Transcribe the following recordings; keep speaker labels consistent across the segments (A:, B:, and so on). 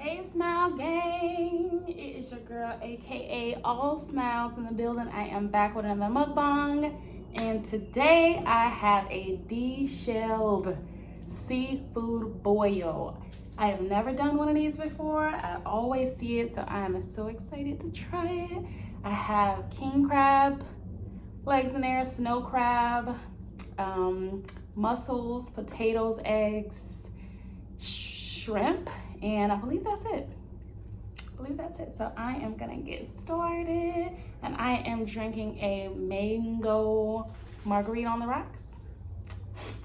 A: Hey Smile Gang, it is your girl aka All Smiles in the building. I am back with another mukbang, and today I have a deshelled seafood boil. I have never done one of these before. I always see it, so I am so excited to try it. I have king crab legs in there, snow crab, mussels, potatoes, eggs, shrimp, and I believe that's it. So I am gonna get started, and I am drinking a mango margarita on the rocks.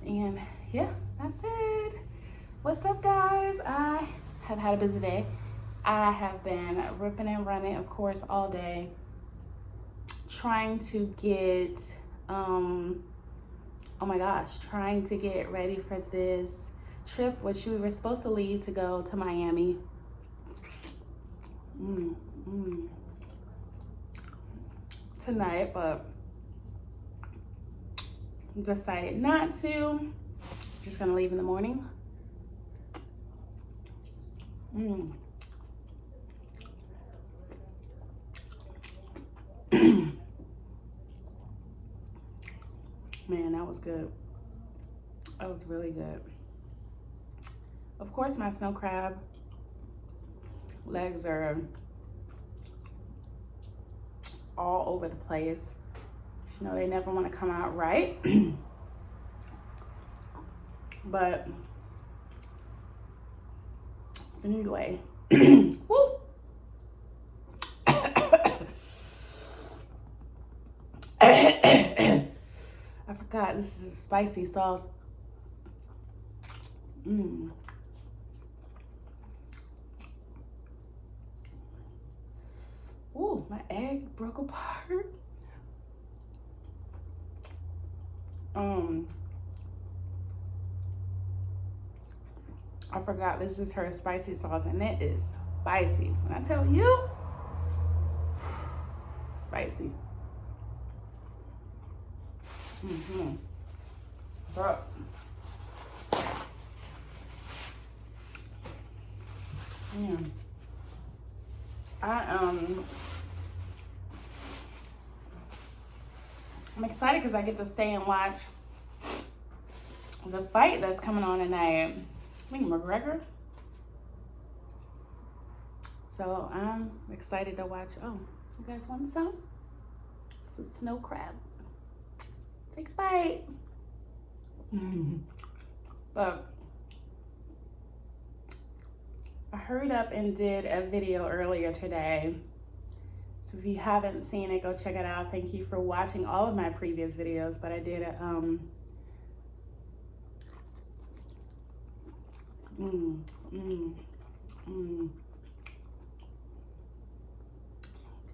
A: And yeah, that's it. What's up, guys? I have had a busy day. I have been ripping and running, of course, all day, trying to get trying to get ready for this trip, which we were supposed to leave to go to Miami. Tonight, but decided not to. Just gonna leave in the morning. Man, that was good. That was really good. Of course, my snow crab legs are all over the place. You know, they never want to come out right. But anyway, woo. I forgot this is a spicy sauce. Ooh, my egg broke apart. I forgot this is her spicy sauce, and it is spicy. When I tell you, spicy. But man, I'm excited because I get to stay and watch the fight that's coming on tonight. I think McGregor. So I'm excited to watch. Oh, you guys want some? It's a snow crab. Take a bite. But I hurried up and did a video earlier today. So if you haven't seen it, go check it out. Thank you for watching all of my previous videos. But I did a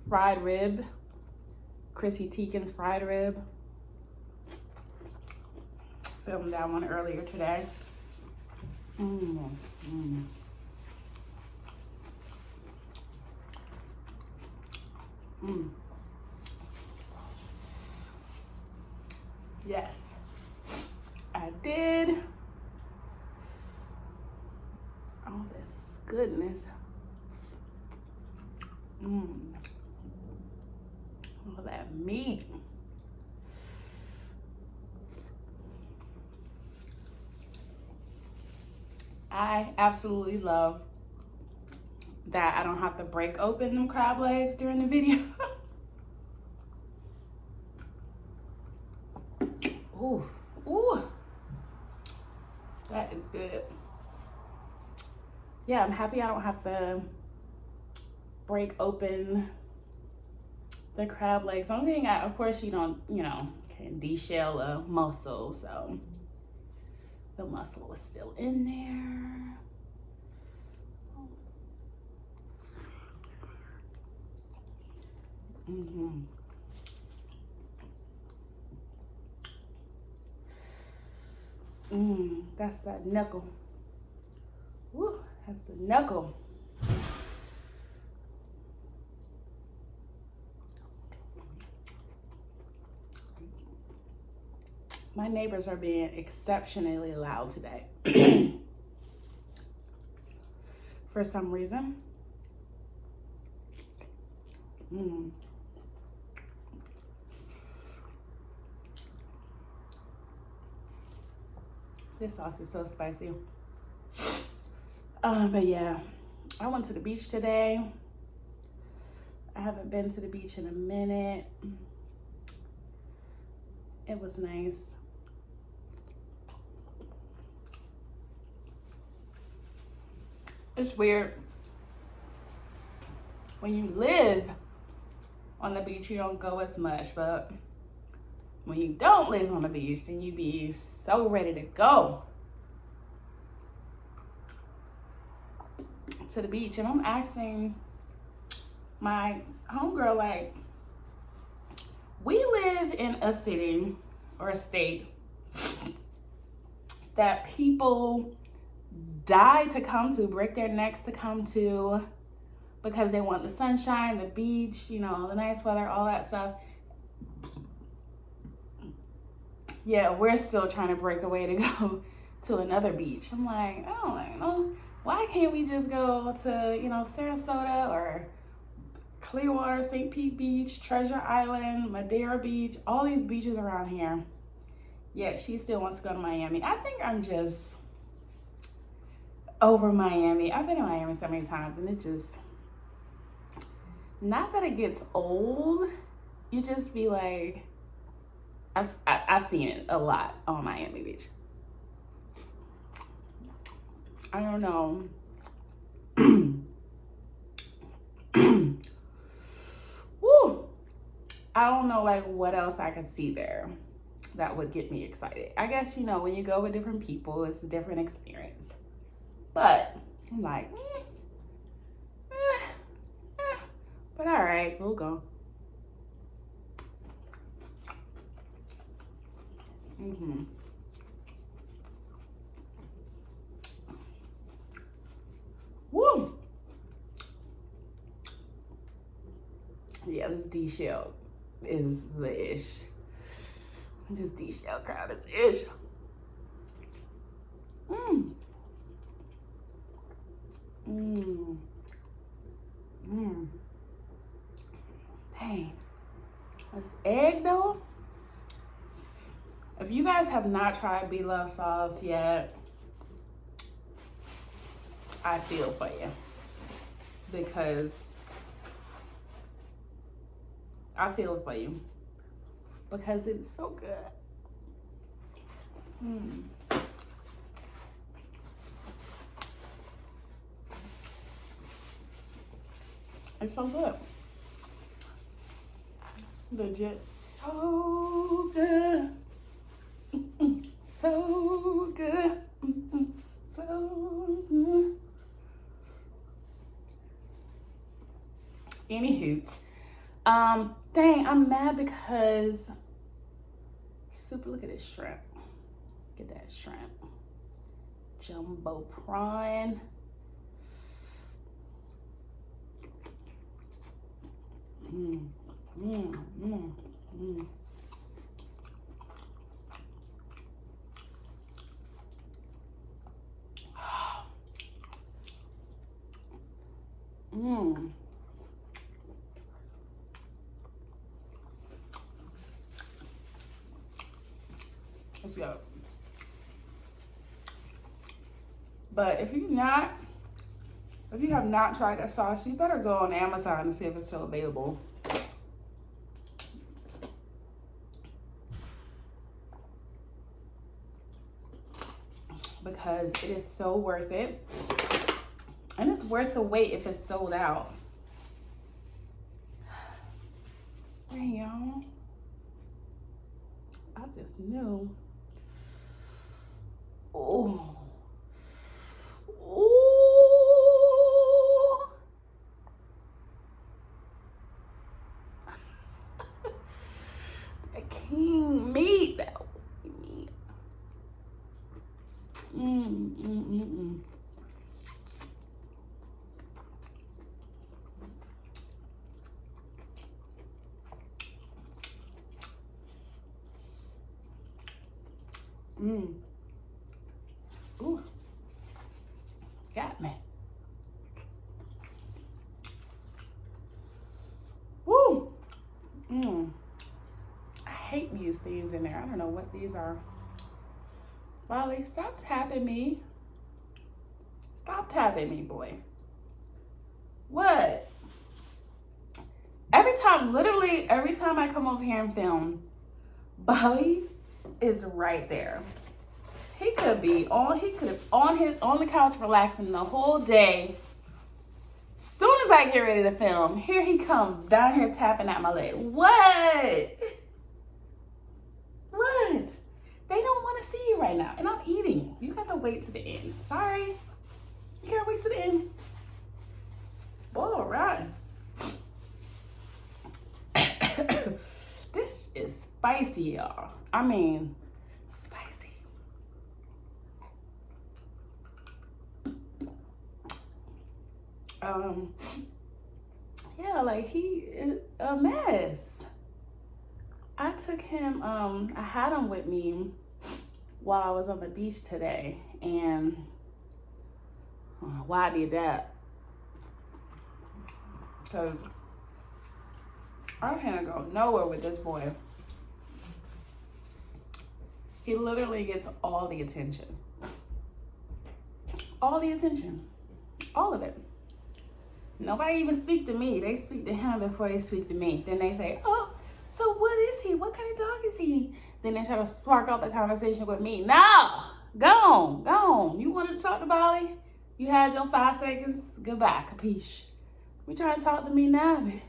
A: fried rib, Chrissy Teigen's fried rib. Filmed that one earlier today. Yes, I did. All this goodness. All that meat. I absolutely love that I don't have to break open them crab legs during the video. Ooh, that is good. Yeah, I'm happy I don't have to break open the crab legs. Only thing, of course, you don't, can deshell a mussel, so the mussel is still in there. That's that knuckle. Woo, that's the knuckle. My neighbors are being exceptionally loud today. for some reason. This sauce is so spicy. But yeah, I went to the beach today. I haven't been to the beach in a minute. It was nice. It's weird. When you live on the beach, you don't go as much, but when you don't live on the beach, then you be so ready to go to the beach. And I'm asking my homegirl, like, we live in a city or a state that people die to come to, break their necks to come to, because they want the sunshine, the beach, you know, the nice weather, all that stuff. Yeah, we're still trying to break away to go to another beach. I'm like, I don't know. Why can't we just go to, you know, Sarasota or Clearwater, St. Pete Beach, Treasure Island, Madeira Beach, all these beaches around here. Yet she still wants to go to Miami. I think I'm just over Miami. I've been to Miami so many times, and it just, not that it gets old, you just be like, I've seen it a lot on Miami Beach. I don't know. Woo! I don't know, like, what else I could see there that would get me excited. I guess, you know, when you go with different people, it's a different experience. But I'm like, but all right, we'll go. Woo! Yeah, this deshelled is the ish. This deshelled crab is ish. Dang. This egg though. If you guys have not tried bloves sauce yet, I feel for you, because I feel for you because it's so good. It's so good. Legit so good. So good. So good. Any hoots. Dang, I'm mad because super, look at this shrimp. Look at that shrimp. Jumbo prawn. Let's go. But if you have not tried that sauce, you better go on Amazon and see if it's still available. Because it is so worth it. And it's worth the wait if it's sold out. Dang, y'all. I just knew. Oh. Oh. That king meat. That meat. Ooh. Got me. these things in there. I don't know what these are. Riley, stop tapping me. Stop tapping me, boy. What? Literally every time I come over here and film, Bobby is right there. He could be on the couch relaxing the whole day. Soon as I get ready to film, here he comes down here tapping at my leg. What? What? They don't want to see you right now, and I'm eating. You have to wait to the end. Sorry, you gotta wait to the end. Spoil rotten. This is spicy, y'all. I mean, spicy. Yeah, like he is a mess. I took him, I had him with me while I was on the beach today, and I don't know why I did that. Because I can't go nowhere with this boy. He literally gets all the attention. All the attention. All of it. Nobody even speak to me. They speak to him before they speak to me. Then they say, oh, so what is he? What kind of dog is he? Then they try to spark out the conversation with me. No! Go on. Go on. You wanted to talk to Bali? You had your 5 seconds. Goodbye. Capiche? You trying to talk to me now, baby?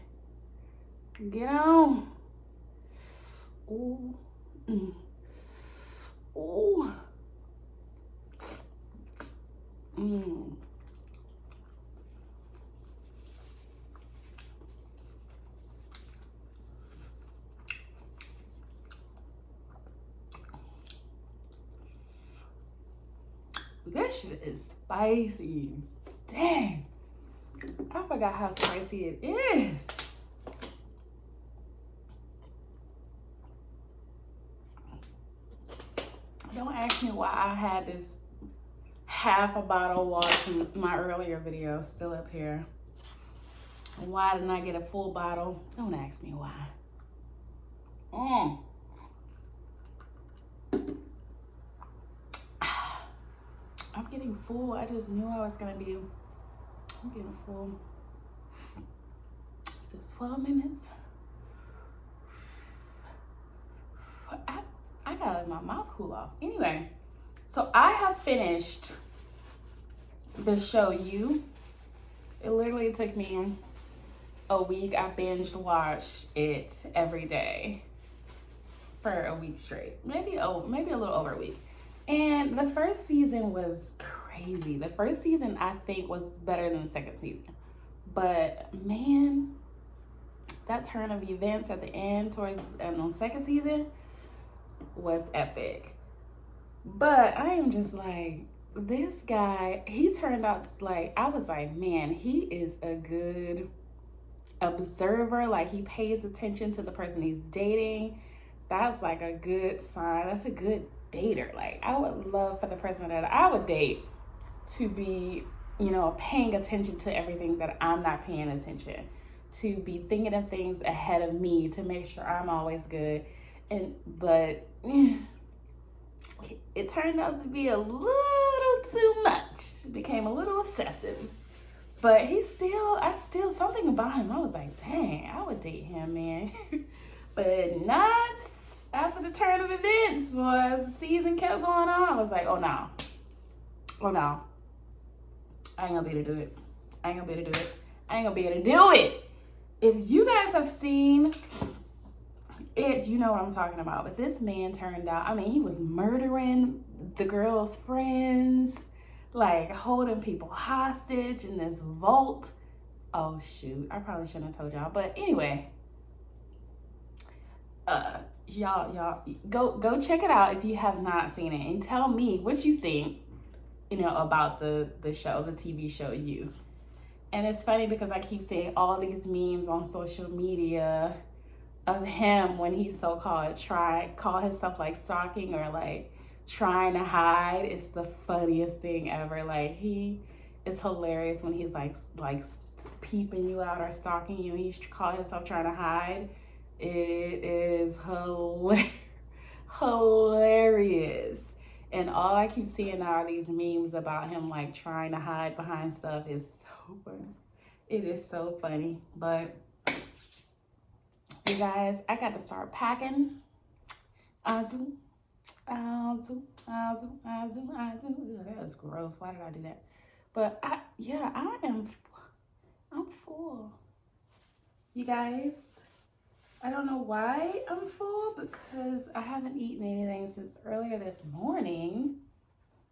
A: Get on. Ooh. Mm. Ooh. Mm. This shit is spicy. Dang. I forgot how spicy it is. Don't ask me why I had this half a bottle of water from my earlier video still up here. And why didn't I get a full bottle? Don't ask me why. I'm getting full. I just knew I was gonna be. I'm getting full. Is this 12 minutes? I gotta let my mouth cool off. Anyway, so I have finished the show You. It literally took me a week. I binged watched it every day for a week straight. Maybe a little over a week. And the first season was crazy. The first season, I think, was better than the second season. But, man, that turn of events at the end on the second season was epic. But I am just like, this guy, he turned out like, I was like, man, he is a good observer. Like, he pays attention to the person he's dating. That's like a good sign. That's a good dater. Like, I would love for the person that I would date to be, paying attention to everything that I'm not paying attention, to be thinking of things ahead of me, to make sure I'm always good. But it turned out to be a little too much. It became a little excessive. But something about him, I was like, dang, I would date him, man. But not after the turn of events, boy. As the season kept going on, I was like, oh no. I ain't gonna be able to do it. I ain't gonna be able to do it. If you guys have seen it, you know what I'm talking about. But this man turned out, he was murdering the girl's friends, like holding people hostage in this vault. Oh shoot, I probably shouldn't have told y'all. But anyway, y'all go check it out if you have not seen it, and tell me what you think, about the show, the TV show You. And it's funny because I keep seeing all these memes on social media of him when he's so-called call himself like stalking or like trying to hide. It's the funniest thing ever. Like, he is hilarious when he's like peeping you out or stalking you. He's call himself trying to hide. It is hilarious. hilarious. And all I keep seeing now are these memes about him like trying to hide behind stuff. Is so funny. It is so funny. But you guys, I got to start packing. That's gross. Why did I do that? But I'm full. You guys, I don't know why I'm full, because I haven't eaten anything since earlier this morning.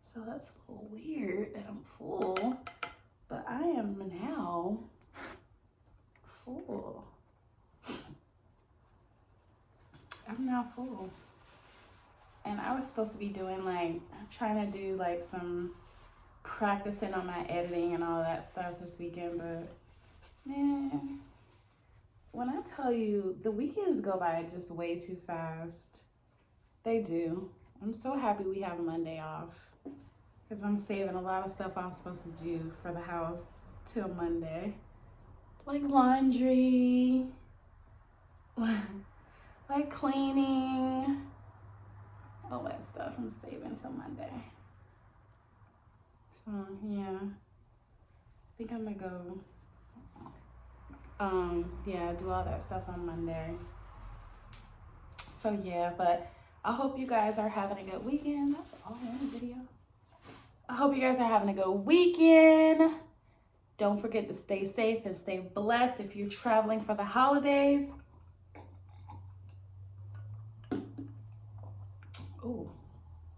A: So that's a little weird that I'm full, but I am now full. I'm now full. And I was supposed to be doing like, trying to do like some practicing on my editing and all that stuff this weekend, but man, when I tell you, the weekends go by just way too fast. They do. I'm so happy we have Monday off, because I'm saving a lot of stuff I was supposed to do for the house till Monday. Like laundry, like cleaning, all that stuff I'm saving till Monday. So yeah, I think I'm gonna go do all that stuff on Monday. So yeah, but I hope you guys are having a good weekend. That's all in the video. I hope you guys are having a good weekend. Don't forget to stay safe and stay blessed if you're traveling for the holidays. Oh,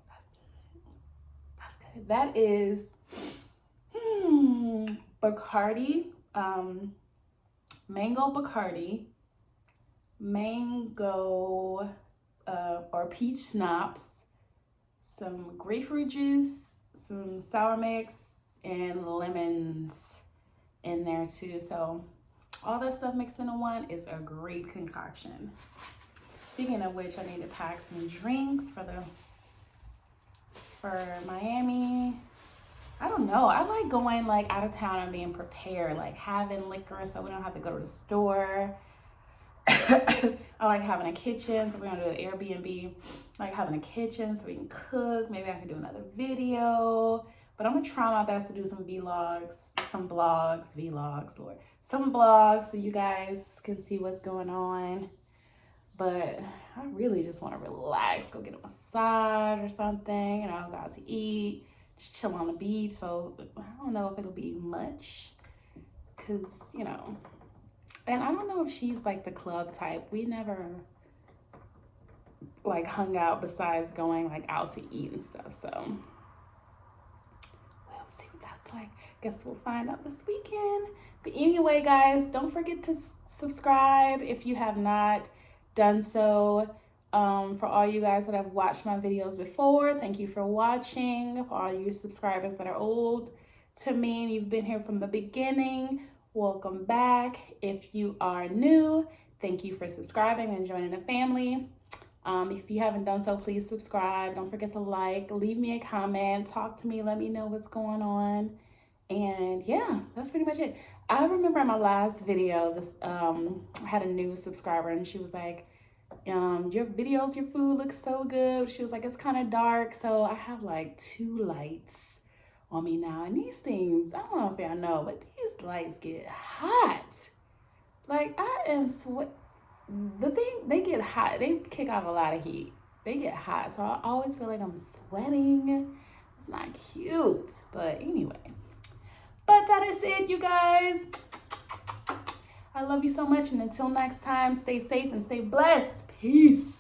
A: that's good. That's good. That is Bacardi, mango Bacardi, mango or peach schnapps, some grapefruit juice, some sour mix, and lemons in there too. So all that stuff mixed into one is a great concoction. Speaking of which, I need to pack some drinks for Miami. I don't know. I like going like out of town and being prepared, like having liquor so we don't have to go to the store. I like having a kitchen, so we're gonna do an Airbnb. I like having a kitchen so we can cook. Maybe I can do another video. But I'm gonna try my best to do some vlogs, some vlogs so you guys can see what's going on. But I really just want to relax, go get a massage or something, and I'll go out to eat, just chill on the beach. So I don't know if it'll be much, because, you know, and I don't know if she's like the club type. We never like hung out besides going like out to eat and stuff. So we'll see what that's like. Guess we'll find out this weekend. But anyway, guys, don't forget to subscribe if you have not done so. For all you guys that have watched my videos before, thank you for watching. For all you subscribers that are old to me and you've been here from the beginning, welcome back. If you are new, thank you for subscribing and joining the family. If you haven't done so, please subscribe. Don't forget to like, leave me a comment, talk to me, let me know what's going on. And yeah, that's pretty much it. I remember in my last video, I had a new subscriber and she was like, your videos, your food looks so good. She was like, it's kind of dark. So I have like 2 lights on me now. And these things, I don't know if y'all know, but these lights get hot. Like I am they get hot. They kick out a lot of heat. They get hot. So I always feel like I'm sweating. It's not cute. But anyway. But that is it, you guys. I love you so much. And until next time, stay safe and stay blessed. Peace.